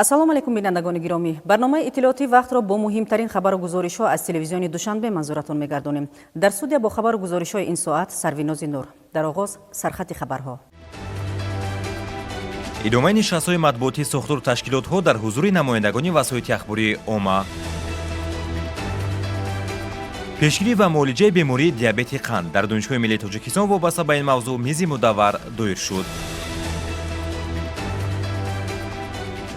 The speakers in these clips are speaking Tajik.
ассалому алайкум бинандагони гиромӣ. барномаи иттилоотии вақтро бо муҳимтарин хабару гузоришҳо аз телевизиони душанбе манзуратон мегардонем. дар студия бо хабару гузоришҳои ин соат Сарвинози Нур. дар оғоз сархати хабарҳо. идомаи нишастҳои матбуотии сохтору ташкилотҳо дар ҳузури намояндагони васоити ахбории омма. пешгирӣ ва муолиҷаи бемории диабети қанд дар донишгоҳи миллии Тоҷикистон вобаста ба ин мавзӯъ мизи мудаввар доир шуд.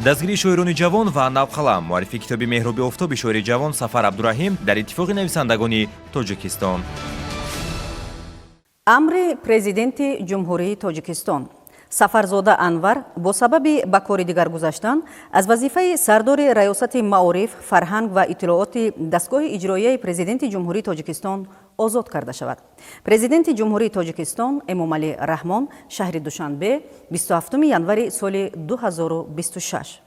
дастгирии шоирони ҷавон ва навқалам муаллифи китоби меҳроби офтоби шоири ҷавон Сафар Абдураҳим дар иттифоқи нависандагони Тоҷикистон. амри президенти ҷумҳурии Тоҷикистон. Сафарзода Анвар бо сабаби ба кори дигар гузаштан аз вазифаи сардори раёсати маориф, фарҳанг ва иттилооти дастгоҳи иҷроияи президенти ҷумҳурии Тоҷикистон озод карда шавад. Президенти ҷумҳурии Тоҷикистон Эмомалӣ Раҳмон шаҳри Душанбе 27 январи соли 2026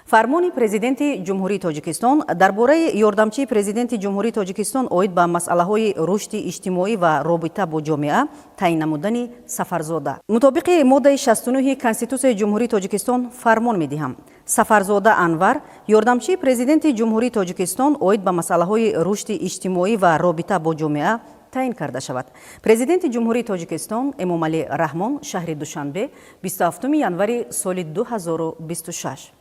фармони президенти ҷумҳурии Тоҷикистон дар бораи ёрдамчии президенти ҷумҳурии Тоҷикистон оид ба масъалаҳои рушди иҷтимоӣ ва робита бо ҷомеа таъин намудани Сафарзода. мутобиқи моддаи 69 Конститутсияи ҷумҳурии Тоҷикистон фармон медиҳам. Сафарзода Анвар ёрдамчии президенти ҷумҳурии Тоҷикистон оид ба масъалаҳои рушди иҷтимоӣ ва робита бо ҷомеа таъин карда шавад. Президенти ҷумҳурии Тоҷикистон Эмомалӣ Раҳмон шаҳри Душанбе 27 январи соли 2026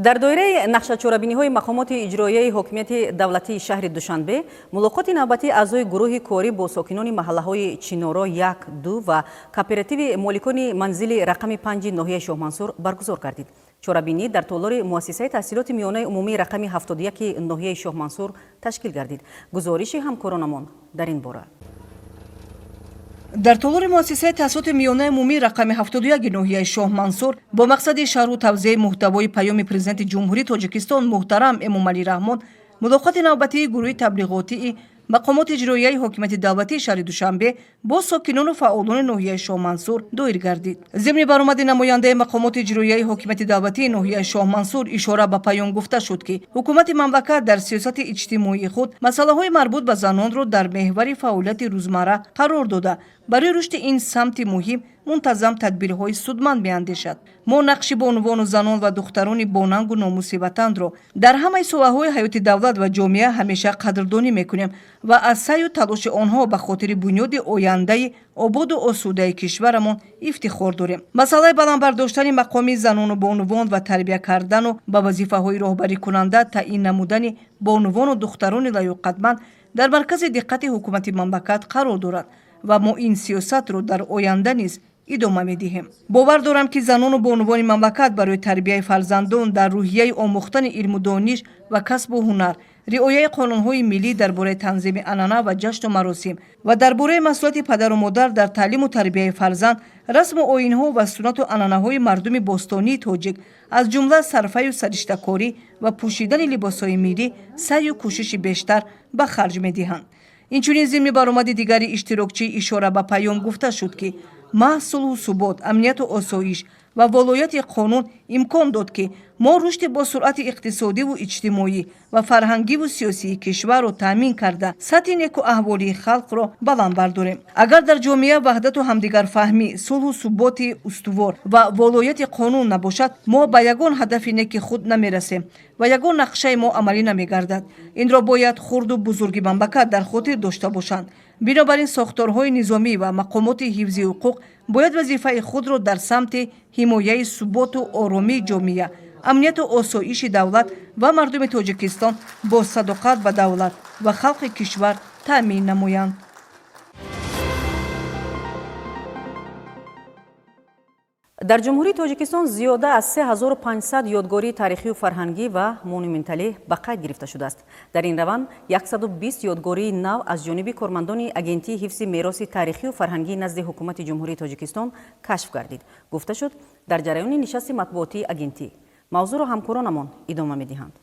дар доираи нақшачорабиниҳои мақомоти иҷроияи ҳокимияти давлатии шаҳри Душанбе мулоқоти навбатии аъзои гурӯҳи корӣ бо сокинони маҳаллаҳои Чиноро 1, 2 ва кооперативи моликони манзили рақами 5 ноҳияи Шоҳмансур баргузор гардид. чорабинӣ дар толори муассисаи таҳсилоти миёнаи умумии рақами 71 ноҳияи Шоҳмансур ташкил гардид. гузориши ҳамкоронамон дар ин бора. дар толори муассисаи таҳсилоти миёнаи умумии рақами 71 ноҳияи Шоҳмансур бо мақсади шарҳу тавзеҳи муҳтавои паёми президенти ҷумҳурии Тоҷикистон муҳтарам Эмомалӣ Раҳмон мулоқоти навбатии гурӯҳи таблиғотии мақомоти иҷроияи ҳокимияти давлатии шаҳри Душанбе бо сокинону фаъолони ноҳияи Шоҳмансур доир гардид. зимни баромади намояндаи мақомоти иҷроияи ҳокимияти давлатии ноҳияи Шоҳмансур ишора ба паём гуфта шуд ки ҳукумати мамлакат дар сиёсати иҷтимоии худ масъалаҳои марбут ба занонро дар меҳвари фаъолияти рӯзмарра қарор дода барои рушди ин самти муҳим мунтазам тадбирҳои судманд меандешад. мо нақши бонувону занон ва духтарони бонангу номуси ватанро дар ҳамаи соҳаҳои ҳаёти давлат ва ҷомеа ҳамеша қадрдонӣ мекунем ва аз саъю талоши онҳо ба хотири бунёди ояндаи ободу осудаи кишварамон ифтихор дорем. масъалаи баландбардоштани мақоми занону бонувон ва тарбия кардану ба вазифаҳои роҳбарикунанда таъин намудани бонувону духтарони лаёқатманд дар маркази диққати ҳукумати мамлакат қарор дорад ва мо ин сиёсатро дар оянда низ идома медиҳем. бовар дорам ки занону бонувони мамлакат барои тарбияи фарзандон дар рӯҳияи омӯхтани илму дониш ва касбу ҳунар, риояи қонунҳои миллӣ дар бораи танзими анъана ва ҷашну маросим ва дар бораи масъулияти падару модар дар таълиму тарбияи фарзанд, расму оинҳо ва суннату анъанаҳои мардуми бостонии тоҷик аз ҷумла сарфаю сариштакорӣ ва пӯшидани либосҳои миллӣ саъю кӯшиши бештар ба харҷ медиҳанд. инчунин зимни баромади дигари иштирокчӣ ишора ба паём гуфта шуд ки маҳз сулҳу субот, амнияту осоиш ва волояти қонун имкон дод ки мо рушди босуръати иқтисодиву иҷтимоӣ ва фарҳангиву сиёсии кишварро таъмин карда сатҳи неку аҳволии халқро баланд бардорем. агар дар ҷомеа ваҳдату ҳамдигарфаҳмӣ, сулҳу суботи устувор ва волояти қонун набошад, мо ба ягон ҳадафи неки худ намерасем ва ягон нақшаи мо амалӣ намегардад. инро бояд хурду бузурги мамлакат дар хотир дошта бошанд. бинобар ин сохторҳои низомӣ ва мақомоти ҳифзи ҳуқуқ бояд вазифаи худро дар самти ҳимояи суботу оромии ҷомеа, амнияту осоиши давлат ва мардуми Тоҷикистон бо садоқат ба давлат ва халқи кишвар таъмин намоянд. дар ҷумҳурии Тоҷикистон зиёда аз 3500 ёдгории таърихию фарҳангӣ ва монументалӣ ба қайд гирифта шудааст. дар ин раванд 120 ёдгории нав аз ҷониби кормандони агентии ҳифзи мероси таърихию фарҳангӣ назди ҳукумати ҷумҳурии Тоҷикистон кашф гардид, гуфта шуд дар ҷараёни нишасти матбуотии агентӣ. мавзӯъро ҳамкоронамон идома медиҳанд.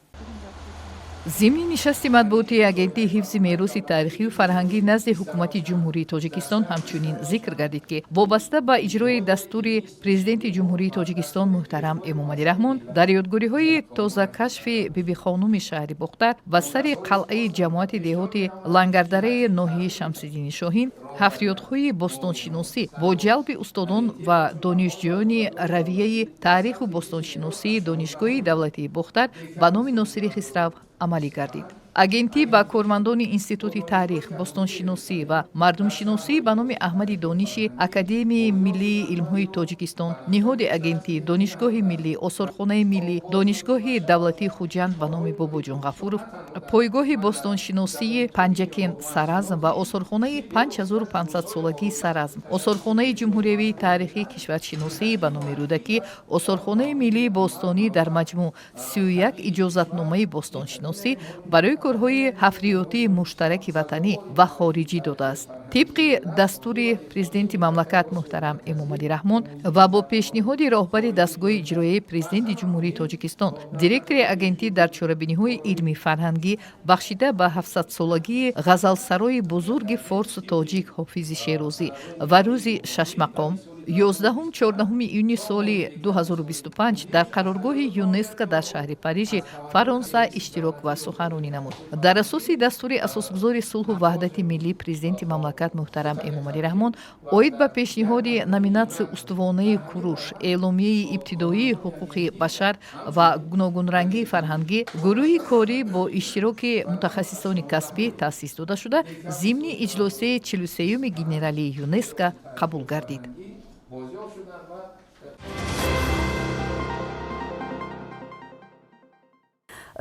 зимни нишасти матбуотии агентии ҳифзи мероси таърихиву фарҳангӣ назди ҳукумати ҷумҳурии тоҷикистон ҳамчунин зикр гардид ки вобаста ба иҷрои дастури президенти ҷумҳурии тоҷикистон муҳтарам эмомалӣ раҳмон дар ёдгориҳои тозакашфи бибихонуми шаҳри бухтар ва сари қалъаи ҷамоати деҳоти лангардараи ноҳияи шамсиддини шоҳин ҳафриёдхоҳи бостоншиносӣ бо ҷалби устодон ва донишҷӯёни равияи таъриху бостоншиносии донишгоҳи давлатии бухтар ба номи носири хисрав амалӣ гардид. агентӣ ба кормандони институти таърих, бостоншиносӣ ва мардумшиносӣ ба номи Аҳмади Дониши Академияи миллии илмҳои Тоҷикистон, Ниҳоди агентӣ, Донишгоҳи миллӣ, Осорхонаи миллӣ, Донишгоҳи давлатии Хуҷанд ба номи Бобоҷон Ғафуров, Пойгоҳи бостоншиносии Панҷакен Саразм ва Осорхонаи 5500-солагии Саразм, Осорхонаи ҷумҳуриявии таърихии кишваршиносӣ ба номи Рӯдакӣ, Осорхонаи миллии бостонӣ дар маҷмӯъ 31 иҷозатномаи бостоншиносӣ барои корҳои ҳафриётии муштараки ватанӣ ва хориҷӣ додааст. тибқи дастури президенти мамлакат муҳтарам Эмомалӣ Раҳмон ва бо пешниҳоди роҳбари дастгоҳи иҷроияи президенти ҷумҳурии Тоҷикистон, директори агентӣ дар чорабиниҳои илми фарҳангӣ бахшида ба 700-солагии ғазалсарои бузурги форсу тоҷик Ҳофизи Шерозӣ ва рӯзи Шашмақом 11-14 июни соли 2025 дар қароргоҳи ЮНЕСКО дар шаҳри Парижи Фаронса иштирок ва суханронӣ намуд. Дар асоси дастури асосгузори сулҳу ваҳдати миллӣ президенти мамлакат муҳтарам Эмомалӣ Раҳмон оид ба пешниҳоди номинатсияи устувонаи куруш, эъломияи ибтидоии ҳуқуқи башар ва гуногунрангии фарҳангӣ, гурӯҳи корӣ бо иштироки мутахассисони касбӣ таъсис дода шуда зимни иҷлоси 43-юми генералии ЮНЕСКО қабул гардид.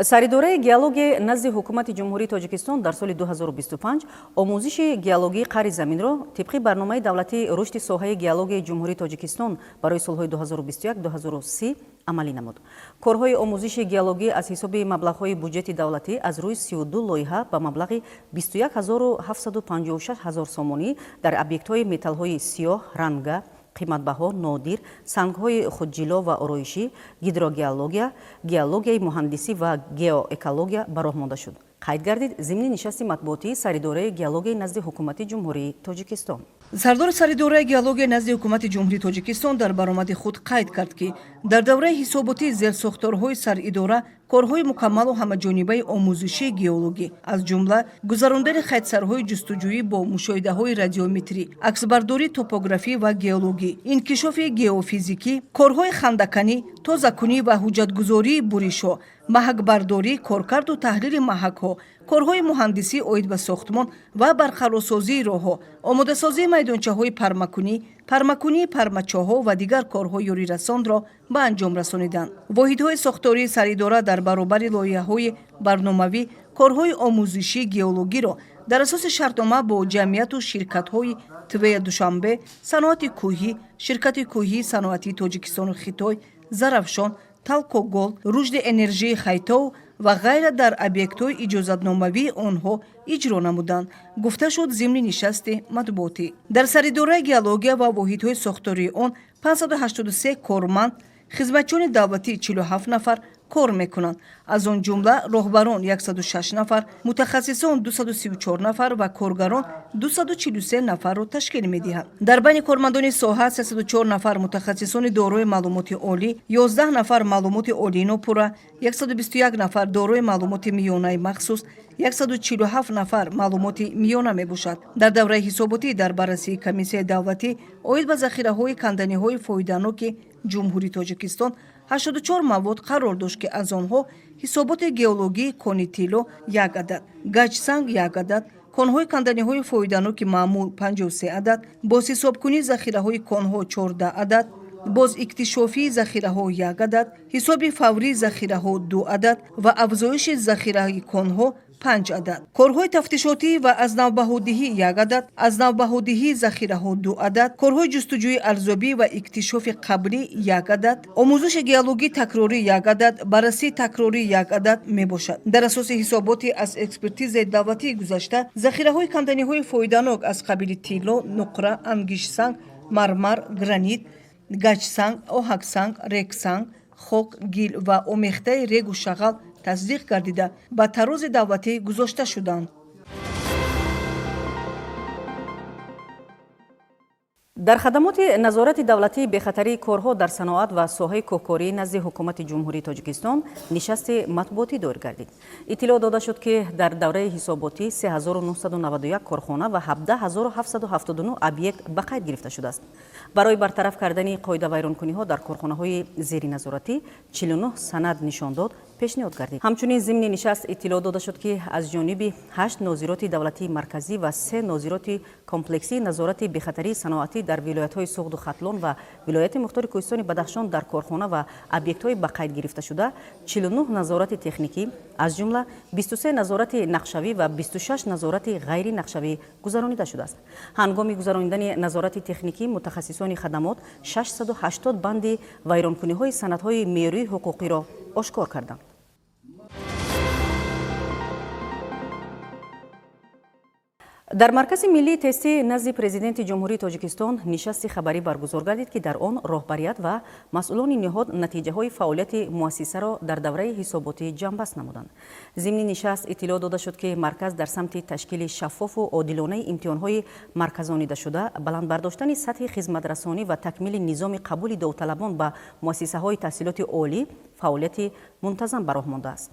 саридораи геология назди ҳукумати ҷумҳурии тоҷикистон дар соли 2025 омӯзиши геологии қари заминро тибқи барномаи давлатии рушди соҳаи геологияи ҷумҳурии тоҷикистон барои солҳои 2021-2030 амалӣ намуд. корҳои омӯзиши геологӣ аз ҳисоби маблағҳои буҷети давлатӣ аз рӯи 32 лоиҳа ба маблағи 21756 000 сомонӣ дар объектҳои металлҳои сиёҳ, ранга, қиматбаҳо, нодир, сангҳои худҷило ва ороишӣ, гидрогеология, геологияи муҳандисӣ ва геоэкология ба роҳ монда шуд. қайд гардид зимни нишасти матбуотии саридораи геологияи назди ҳукумати ҷумҳурии тоҷикистон. сардори саридораи геология назди ҳукумати ҷумҳурии тоҷикистон дар баромади худ қайд кард ки дар давраи ҳисоботии зерсохторҳои саридора корҳои мукаммалу ҳамаҷонибаи омӯзишии геологӣ аз ҷумла гузарондани хайтсарҳои ҷустуҷӯӣ бо мушоҳидаҳои радиометрӣ, аксбардории топографӣ ва геологӣ, инкишофи геофизикӣ, корҳои хандаканӣ, тозакунӣ ва ҳуҷҷатгузории буришҳо, маҳакбардорӣ, коркарду таҳлили маҳакҳо, корҳои муҳандисӣ оид ба сохтмон ва барқарорсозии роҳҳо, омодасозии майдончаҳои пармакунии пармачоҳо ва дигар корҳои ёрирасонро ба анҷом расониданд. воҳидҳои сохтории саридора дар баробари лоиҳаҳои барномавӣ корҳои омӯзишии геологиро дар асоси шартнома бо ҷамъияту ширкатҳои ТВ Душанбе, саноати кӯҳӣ, ширкати кӯҳии саноатии Тоҷикистону Хитой, Зарафшон, Талкогол, Рушди энержии Хайтов ва ғайра дар объектҳои иҷозатномавии онҳо иҷро намуданд, гуфта шуд зимни нишасти матбуотӣ. дар саридораи геология ва воҳидҳои сохтории он 583 корманд, хизматчони давлатӣ 47 нафар кор мекунанд. аз он ҷумла роҳбарон 106 нафар, мутахассисон 234 нафар ва коргарон 243 нафарро ташкил медиҳанд. дар байни кормандони соҳа 304 нафар мутахассисони дорои маълумоти олӣ, 11 нафар маълумоти олии нопурра, 121 нафар дорои маълумоти миёнаи махсус, 147 нафар маълумоти миёна мебошад. дар давраи ҳисоботӣ дар баррасии комиссияи давлатӣ оид ба захираҳои канданиҳои фоиданоки ҷумҳурии Тоҷикистон 84 мавод қарор дошт ки аз онҳо ҳисоботи геологии кони тилло 1 адад, гаҷсанг 1 адад, конҳои канданиҳои фоиданоки маъмул 53 адад, бозҳисобкунии захираҳои конҳо 14 адад, боз иктишофии захираҳо 1 адад, ҳисоби фаврии захираҳо 2 адад ва афзоиши захираи конҳо 5 адад, корҳои тафтишотӣ ва азнавбаҳодиҳӣ 1 адад, азнавбаҳодиҳии захираҳо 2 адад, корҳои ҷустуҷӯи арзёбӣ ва иктишофи қаблӣ 1 адад, омӯзиши геологӣ такрорӣ 1 адад, баррасии такрорӣ 1 адад мебошад. дар асоси ҳисоботи аз экспертизаи давлатии гузашта захираҳои канданиҳои фоиданок аз қабили тилло, нуқра, ангишсанг, мармар, гранит, гаҷсанг, оҳаксанг, регсанг, хок, гил ва омехтаи регу шағал тасдиқ гардида ба тарози давлатӣ гузошта шуданд. дар хадамоти назорати давлатӣ бехатарии корҳо дар саноат ва соҳаи коҳкорӣ назди ҳукумати ҷумҳурии тоҷикистон нишасти матбуотӣ доир гардид. иттилоъ дода шуд, ки дар давраи ҳисоботӣ 3991 корхона ва 17779 объект ба қайд гирифта шудааст. барои бартараф кардани қоидавайронкуниҳо дар корхонаҳои зериназоратӣ 49 санад нишондод пешниҳод гардид. ҳамчунин зимни нишаст иттилоъ дода шуд, ки аз ҷониби 8 нозироти давлатии марказӣ ва 3 нозироти комплексии назорати бехатарии саноатӣ дар вилоятҳои Суғду Хатлон ва вилояти Мухтори Кӯҳистони Бадахшон дар корхона ва объектҳои ба қайд гирифта шуда 49 назорати техникӣ, аз ҷумла 23 назорати нақшавӣ ва 26 назорати ғайри нақшавӣ гузаронида шудааст. ҳангоми гузарондани назорати техникӣ мутахассисони хадамот 680 банди вайронкуниҳои санадҳои меъёрии ҳуқуқиро ошкор карданд. дар маркази миллии тестӣ назди президенти ҷумҳурии тоҷикистон нишасти хабарӣ баргузор гардид, ки дар он роҳбарият ва масъулони ниҳод натиҷаҳои фаъолияти муассисаро дар давраи ҳисоботӣ ҷамъбаст намуданд. зимни нишаст иттилоъ дода шуд, ки марказ дар самти ташкили шаффофу одилонаи имтиҳонҳои марказонидашуда, баландбардоштани сатҳи хизматрасонӣ ва такмили низоми қабули довталабон ба муассисаҳои таҳсилоти олӣ фаъолияти мунтазам ба роҳ мондааст.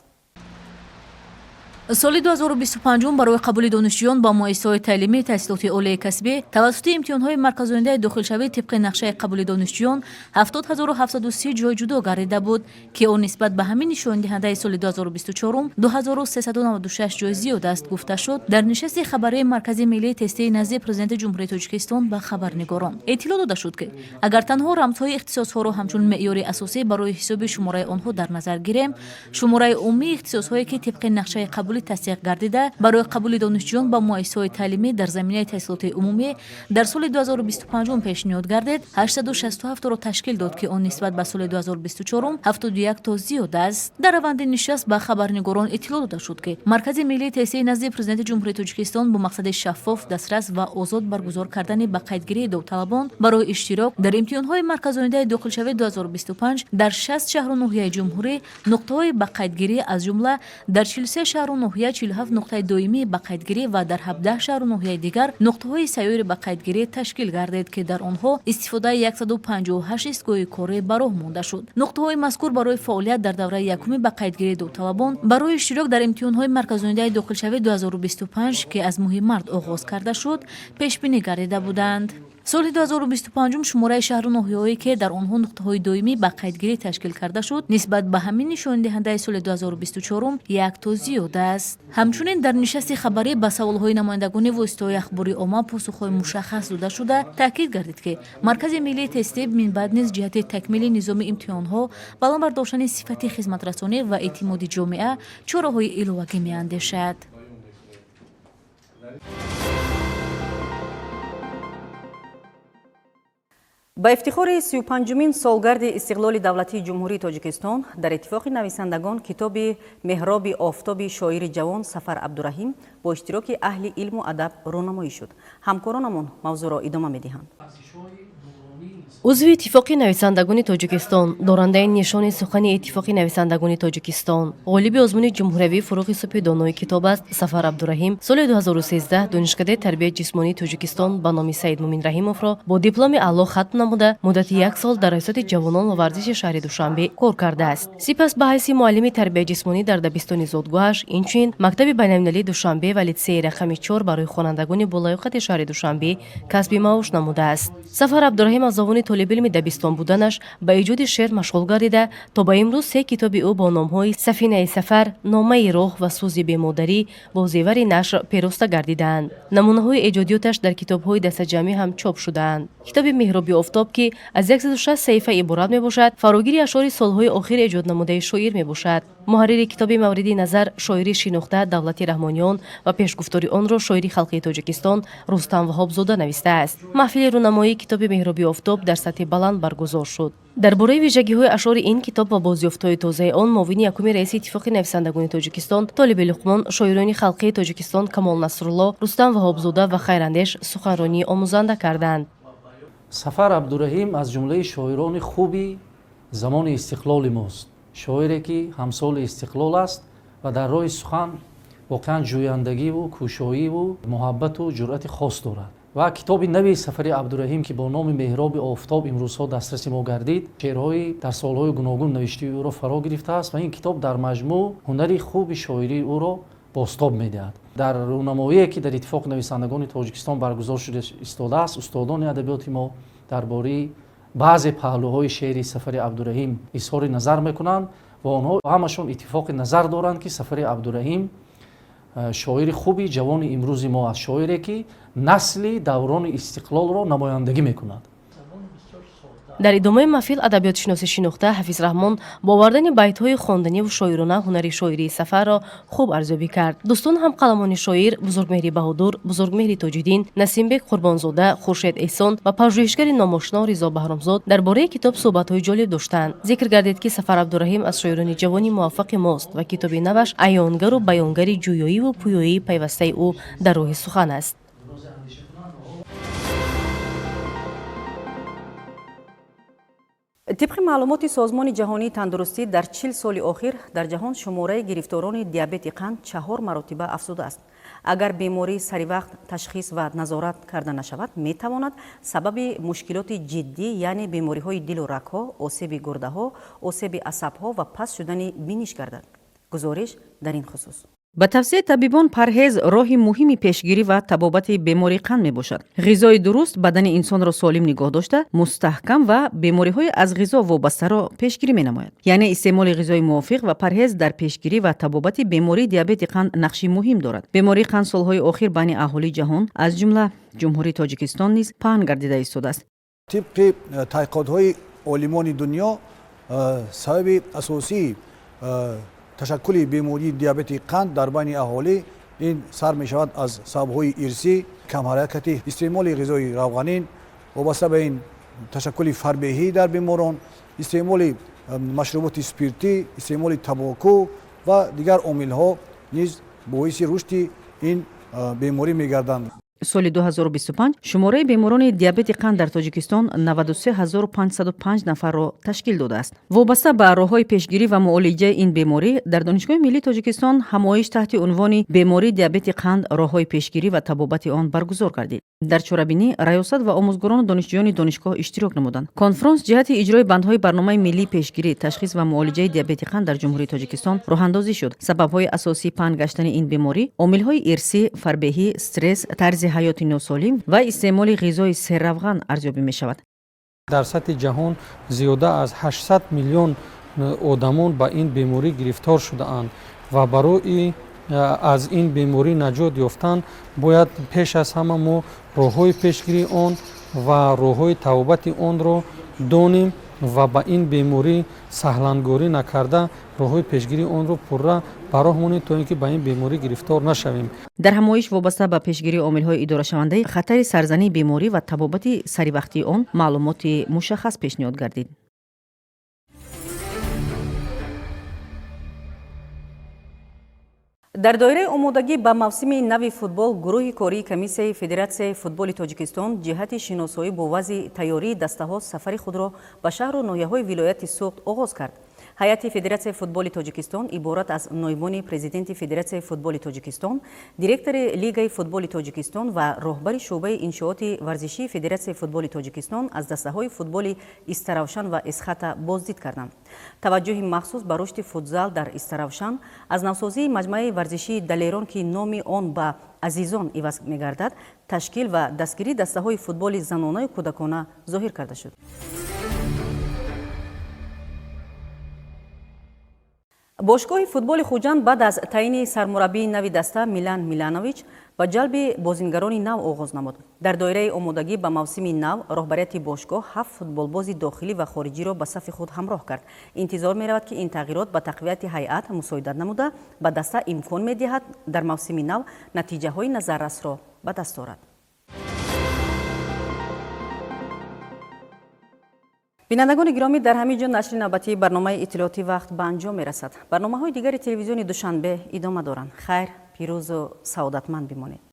соли 2025 барои қабули донишҷӯён ба муассисаҳои таълимии таҳсилоти олияи касбӣ тавассути имтиҳонҳои марказонидаи дохилшавӣ тибқи нақшаи қабули донишҷӯён 70730 ҷой ҷудо гардида буд, ки он нисбат ба ҳамин нишондиҳандаи соли 2024 2396 ҷой зиёд аст, гуфта шуд дар нишасти хабарии маркази миллии тестии назди президенти ҷумҳурии тоҷикистон ба хабарнигорон. эътилоъ дода шуд, ки агар танҳо рамзҳои ихтисосҳоро ҳамчун меъёри асосӣ барои ҳисоби шумораи онҳо дар назар гирем, шумораи умумии ихтисосҳое, ки тибқи нақшаи қабули тасдиқ гардида барои қабули донишҷӯён ба муассисаҳои таълимӣ дар заминаи таҳсилоти умумӣ дар соли 2025 пешниҳод гардид, 867ро ташкил дод, ки он нисбат ба соли 2024 71 то зиёд аст. дар раванди нишаст ба хабарнигорон иттилоъ дода шуд, ки маркази миллии тестии назди президенти ҷумҳурии тоҷикистон бо мақсади шаффоф, дастрас ва озод баргузор кардани ба қайдгирии довталабон барои иштирок дар имтиҳонҳои марказонидаи дохилшавии 2025 дар 60 шаҳру ноҳияи ҷумҳурӣ нуқтаҳои ба қайдгирӣ, аз ҷумла дар 43 шаҳру ноҳия 47 нуқтаи доимии ба қайдгирӣ ва дар 17 шаҳру ноҳияи дигар нуқтаҳои сайёри ба қайдгирӣ ташкил гардид, ки дар онҳо истифодаи 158 истгоҳи корӣ ба роҳ монда шуд. нуқтаҳои мазкур барои фаъолият дар давраи якуми ба қайдгирии довталабон барои иштирок дар имтиҳонҳои марказонидаи дохилшавии 2025, ки аз моҳи март оғоз карда шуд, пешбинӣ гардида буданд. соли 2025 шумораи шаҳру ноҳияҳое, ки дар онҳо нуқтаҳои доимӣ ба қайдгирӣ ташкил карда шуд, нисбат ба ҳамин нишондиҳандаи соли 2024 як то зиёд аст. ҳамчунин дар нишасти хабарӣ ба саволҳои намояндагони воситаҳои ахбори омма посухҳои мушаххас дода шуда, таъкид гардид, ки маркази миллии тестӣ минбаъд низ ҷиҳати такмили низоми имтиҳонҳо, баландбардоштани сифати хизматрасонӣ ва эътимоди ҷомеа чораҳои иловагӣ меандешад. ба ифтихори 35-мин солгарди истиқлоли давлатии ҷумҳурии тоҷикистон дар иттифоқи нависандагон китоби «Меҳроби офтоби шоири ҷавон Сафар Абдурахим» бо иштироки аҳли илму адаб рӯнамоӣ шуд. ҳамкоронамон мавзӯъро идома медиҳанд. узви иттифоқи нависандагони тоҷикистон, дорандаи нишони сухани иттифоқи нависандагони тоҷикистон, ғолиби озмуни ҷумҳуриявии фуруғи субҳи донои китоб аст Сафар Абдурахим соли 2013 донишкадаи тарбияти ҷисмонии Тоҷикистон ба номи Саид Мумин Раҳимовро бо дипломи аъло хатм намуда муддати 1 сол дар раёсати ҷавонон ва варзиши шаҳри Душанбе кор кардааст. сипас ба ҳайси муаллими тарбияти ҷисмонӣ дар дабистони зодгоҳаш, инчунин мактаби байналмилалии Душанбе ва литсеи рақами 4 барои хонандагони болоиқати шаҳри Душанбе касби маош намудааст. Сафар Абдурахим аз завони толибилми дабистон буданаш ба иҷоди шеър машғул гардида, то ба имрӯз 3 китоби ӯ бо номҳои Сафинаи сафар, Номаи роҳ ва Сӯзи бемодарӣ бо зевари нашр пироста гардидаанд. намунаҳои эҷодиёташ дар китобҳои дастаҷамъӣ ҳам чоп шудаанд. китоби «Меҳроби офтоб», ки аз 106 саҳифа иборат мебошад, фарогири ашъори солҳои охир эҷод намудаи шоир мебошад. муҳаррири китоби «Мавриди назар» шоири шинохта Давлати Раҳмониён ва пешгуфтори онро шоири халқии Тоҷикистон Рустам Ваҳобзода навистааст. маҳфили рӯнамоии китоби «Меҳроби офтоб» дар сатҳи баланд баргузор шуд. дар бораи виژагиҳои ашъори ин китоб ва бозёфтҳои тозаи он муовини якуми раиси иттифоқи нависандагони Тоҷикистон Толиби Луқмон, шоирони халқии Тоҷикистон Камол Насрулло, Рустам Ваҳобзода ва Хайрандеш суханронии омӯзанда карданд. Сафар Абдурахим аз ҷумлаи шоирони хуби замони истиқлоли мост. شاعری که همسال استقلال است و در راه سخن واقعا جویندگی و کوشایی و محبت و جرأت خاص دارد. و کتاب نوی سفر عبدالرحیم که با نام مهراب آفتاب امروزها دسترس ما گردید، شعرهای در سالهای گوناگون نوشته او را فرا گرفته است و این کتاب در مجموع هنری خوب شاعری او را بازتاب می‌دهد. در راهنمایی که در اتفاق نویسندگان تاجیکستان برگزار شده ایستاده است، استادان ادبیات ما درباره بعضی پهلوهای شعر سفر عبدالرحیم اظهار نظر میکنند و آنها همشون اتفاق نظر دارند که سفر عبدالرحیم شاعر خوبی جوان امروز ما است، شاعری که نسل دوران استقلال را نمایندگی میکند. در ادامه محفل ادبیات شناسی شناخته حفیظ رحمان با آوردن بیت‌های خواندنی و شاعرانه هنر شاعری سفر را خوب ارزیابی کرد. دوستان هم قلمان شاعر بزرگمهری بهادر، بزرگمهری تاج‌الدین، نسیمبک قربانزاده، خورشید احسان و پژوهشگر نامآشنا رضا بهرامزاد درباره کتاب صحبت‌های جالب داشتند. ذکر گردید که سفر عبدالرحیم از شاعران جوانی موفق ماست و کتاب نوش عیانگر و بیانگر جویایی و پویایی پیوسته او در راه سخن است. طبق معلومات سازمان جهانی تندرستی در 40 سال اخیر در جهان شماره گرفتاران دیابت قند 4 مرتبه افزوده است. اگر بیماری سری وقت تشخیص و نظارت کرده نشود می تواند سبب مشکلات جدی یعنی بیماری های دل و رگ ها، آسیب گرده ها، آسیب عصب ها و پس شدن بینش گردد. گزارش در این خصوص. به توصیه طبیبان پرهیز راه مهمی پیشگیری و تبابت بیماری قند می باشد. غذای درست بدن انسان را سالم نگاه داشته مستحکم و بیماری های از غذا وابسته را پیشگیری می نماید. یعنی استعمال غذای موافق و پرهیز در پیشگیری و تبابت بیماری دیابت قند نقشی مهم دارد. بیماری قند سالهای اخیر بین اهالی جهان از جمله جمهوری تاجیکستان نیز پهن گردیده ایستاده است. طبق تحقیقات عالمان دنیا سبب اساسی تشکل بیماری دیابت قند در بین اهالی این سر می شود از سبب‌های ارثی، کم حرکتی، استعمال غذای روغنین وابسته به این تشکل فربهی در بیماران، استعمال مشروبات اسپریتی، استعمال تباکو و دیگر عامل‌ها نیز باعث رشد این بیماری می‌گردند. سال 2025 شماره بیماران دیابت قند در تاجیکستان 93505 نفر را تشکیل داده است. وابسته به راه‌های پیشگیری و معالجه این بیماری در دانشگاه ملی تاجیکستان همایش تحت عنوان بیماری دیابت قند راه‌های پیشگیری و تبابت آن برگزار گردید. در چورابینی ریاست و آموزگاران دانشجویان دانشگاه اشتراک نمودند. کنفرانس جهت اجرای بندهای برنامه ملی پیشگیری، تشخیص و معالجه دیابت قند در جمهوری تاجیکستان راه‌اندازی شد. سبب‌های اساسی پهن گشتن این بیماری، عامل‌های ارثی، فربهی، استرس، طرز حیات ناسالم و استعمال غذای سرروغن ارزیابی می‌شود. در سطح جهان زیاده از 800 میلیون آدمان با این بیماری گرفتار شده اند و برای از این بیماری نجات یافتن باید پیش از همه ما راه‌های پیشگیری آن و راه‌های تبابت آن را دانیم و با این بیماری سهلانگاری نکرده راه‌های پیشگیری آن را پررا براهمونیم تا اینکه با این بیماری گرفتار نشویم. در همایش وابسته به پیشگیری عامل‌های اداره شونده خطر سرزنی بیماری و تبابت سری وقتی آن معلومات مشخص پیشنهاد گردید. در دایره آمادگی به موسم نو فوتبال، گروه کاری کمیسیون فدراسیون فوتبال تاجیکستان جهت شناسایی با وضع تیاری دسته‌ها سفر خود را به شهر و ناحیه‌های ولایت سوخت آغاز کرد. هیئت فدراسیون فوتبال تاجیکستان عبارت از نایبان پرزیدنت فدراسیون فوتبال تاجیکستان، دیرکتور لیگ فوتبال تاجیکستان و راهبر شعبه انشاءات ورزشی فدراسیون فوتبال تاجیکستان از دسته‌های فوتبال استراوشن و اسخط بازدید کردند. توجه مخصوص به رشد فوتزال در استراوشن از نوسازی مجمع ورزشی دلیران که نام آن به عزیزان عوض می‌گردد، تشکیل و دستگیری دسته‌های فوتبال زنانه و کودکانه ظاهر کرده شد. باشگاه فوتبال خوجند بعد از تعیین سرمربی نوی دسته میلان میلانویچ با جلب بازیگران نو آغاز نمود. در دایره آمادگی به موسم نو، راهبریت باشگاه 7 فوتبالباز داخلی و خارجی را به صف خود همراه کرد. انتظار می‌رود که این تغییرات به تقویت هیئت مساعدت نموده به دسته امکان می‌دهد در موسم نو نتیجه‌های نظررس را به دست آورد. بینندگان گرامی، در همین جا نشر نوبتی برنامه اطلاعاتی وقت به انجام می‌رسد. برنامه‌های دیگر تلویزیون دوشنبه ادامه دارند. خیر، پیروز و سعادتمند بمانید.